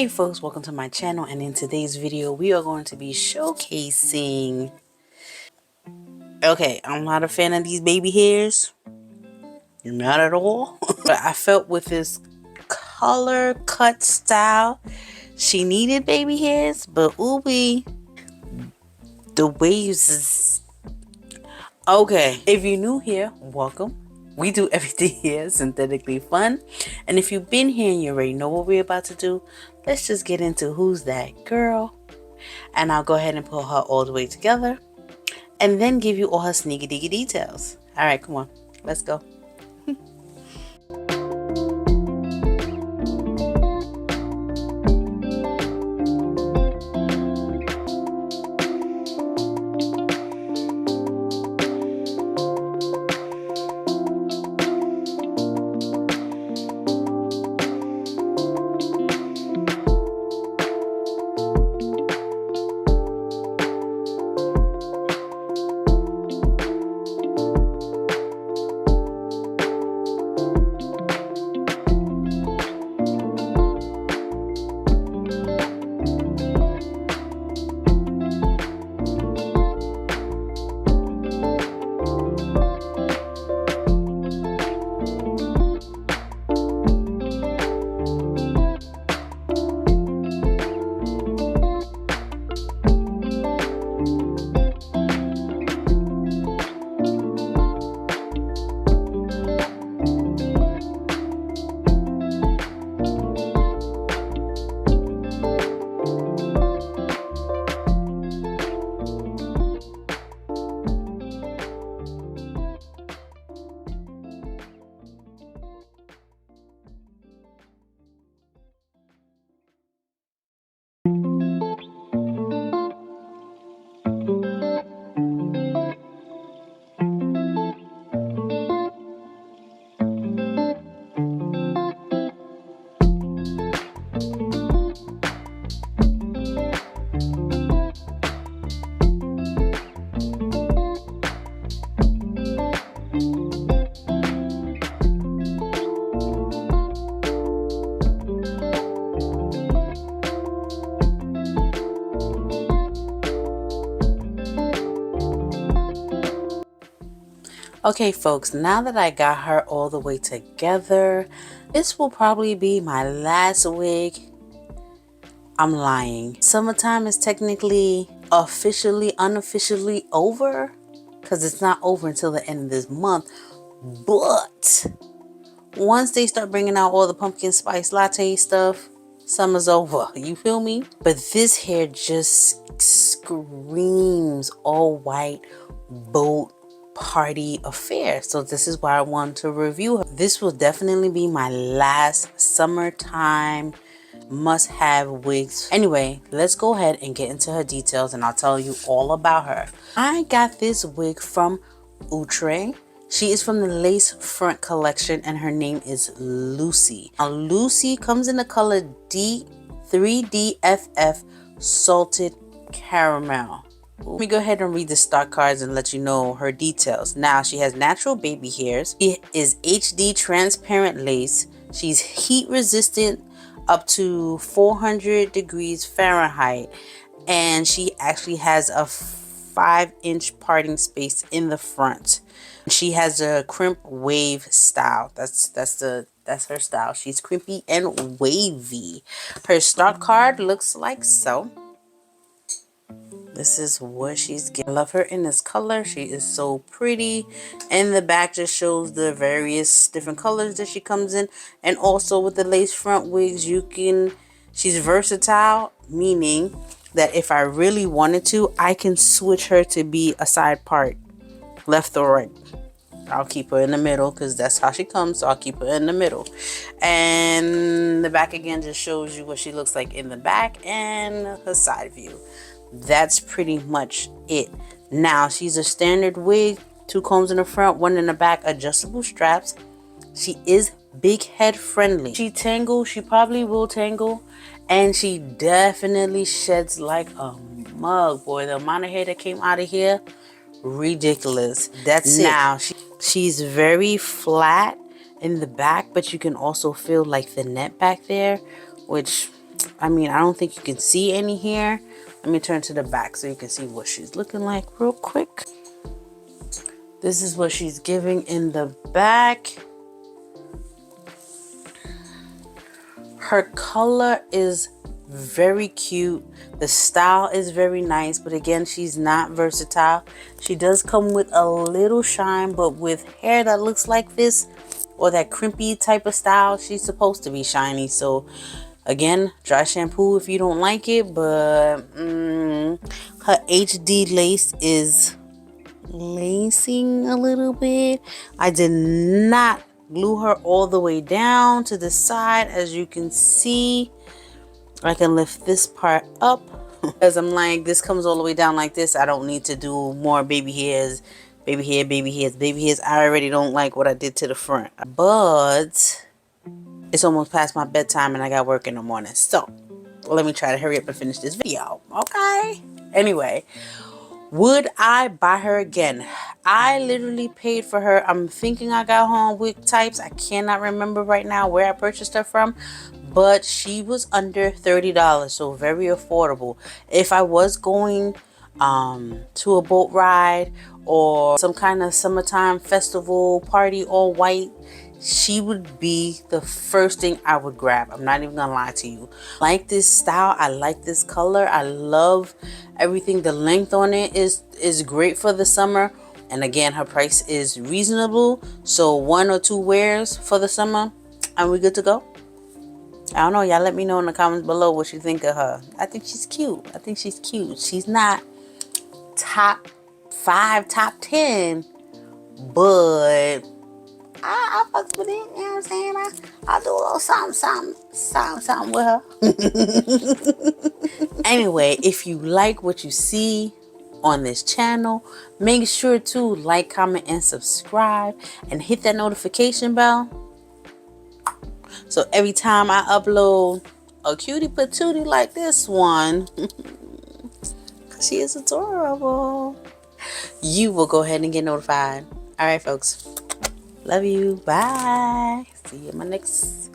folks, welcome to my channel, and in today's video we are going to be showcasing, okay, I'm not a fan of these baby hairs, not at all. But I felt with this color cut style she needed baby hairs, but ooh, the waves is okay. If you're new here, welcome. We do everything here synthetically fun, and if you've been here and you already know what we're about to do, let's just get into who's that girl, and I'll go ahead and put her all the way together and then give you all her sneaky deaky details. All right, come on, let's go. Okay folks, now that I got her all the way together, this will probably be my last wig. I'm lying. Summertime is technically unofficially over, because it's not over until the end of this month. But once they start bringing out all the pumpkin spice latte stuff, summer's over. You feel me? But this hair just screams all white boat party affair, so this is why I want to review her. This will definitely be my last summertime must-have wigs. Anyway, let's go ahead and get into her details and I'll tell you all about her. I got this wig from Outre. She is from the lace front collection and her name is Lucy. Now Lucy comes in the color D3DFF Salted Caramel. Let me go ahead and read the stock cards and let you know her details. Now, she has natural baby hairs. She is HD transparent lace. She's heat resistant up to 400 degrees Fahrenheit. And she actually has a 5-inch parting space in the front. She has a crimp wave style. That's her style. She's crimpy and wavy. Her stock card looks like so. This is what she's getting. I love her in this color. She is so pretty. And the back just shows the various different colors that she comes in. And also with the lace front wigs, she's versatile, meaning that if I really wanted to, I can switch her to be a side part, left or right. I'll keep her in the middle because that's how she comes, so I'll keep her in the middle. And the back again just shows you what she looks like in the back and her side view. That's pretty much it. Now, she's a standard wig, 2 combs in the front, 1 in the back, adjustable straps. She is big head friendly. She probably will tangle, and she definitely sheds like a mug. Boy, the amount of hair that came out of here, ridiculous. That's it. Now, she's very flat in the back, but you can also feel like the net back there, which I mean, I don't think you can see any hair. Let me turn to the back so you can see what she's looking like real quick. This is what she's giving in the back. Her color is very cute. The style is very nice, but again, she's not versatile. She does come with a little shine, but with hair that looks like this or that crimpy type of style, she's supposed to be shiny. So again, dry shampoo if you don't like it, but her HD lace is lacing a little bit. I did not glue her all the way down to the side. As you can see, I can lift this part up because I'm like, this comes all the way down like this. I don't need to do more baby hairs, baby hair, baby hairs, baby hairs. I already don't like what I did to the front, but it's almost past my bedtime and I got work in the morning, so let me try to hurry up and finish this video. Okay, anyway, would I buy her again? I literally paid for her. I'm thinking I got her on wig types. I cannot remember right now where I purchased her from, but she was under $30, so very affordable. If I was going to a boat ride or some kind of summertime festival party, all white, she would be the first thing I would grab. I'm not even gonna lie to you. I like this style. I like this color. I love everything. The length on it is great for the summer. And again, her price is reasonable. So 1 or 2 wears for the summer and we're good to go. I don't know. Y'all let me know in the comments below what you think of her. I think she's cute. I think she's cute. She's not top 5, top 10, but I fucks with it, you know what I'm saying? I'll do a little something with her. Anyway, if you like what you see on this channel, make sure to like, comment, and subscribe, and hit that notification bell. So every time I upload a cutie patootie like this one, she is adorable, you will go ahead and get notified. All right, folks. Love you. Bye. See you in my next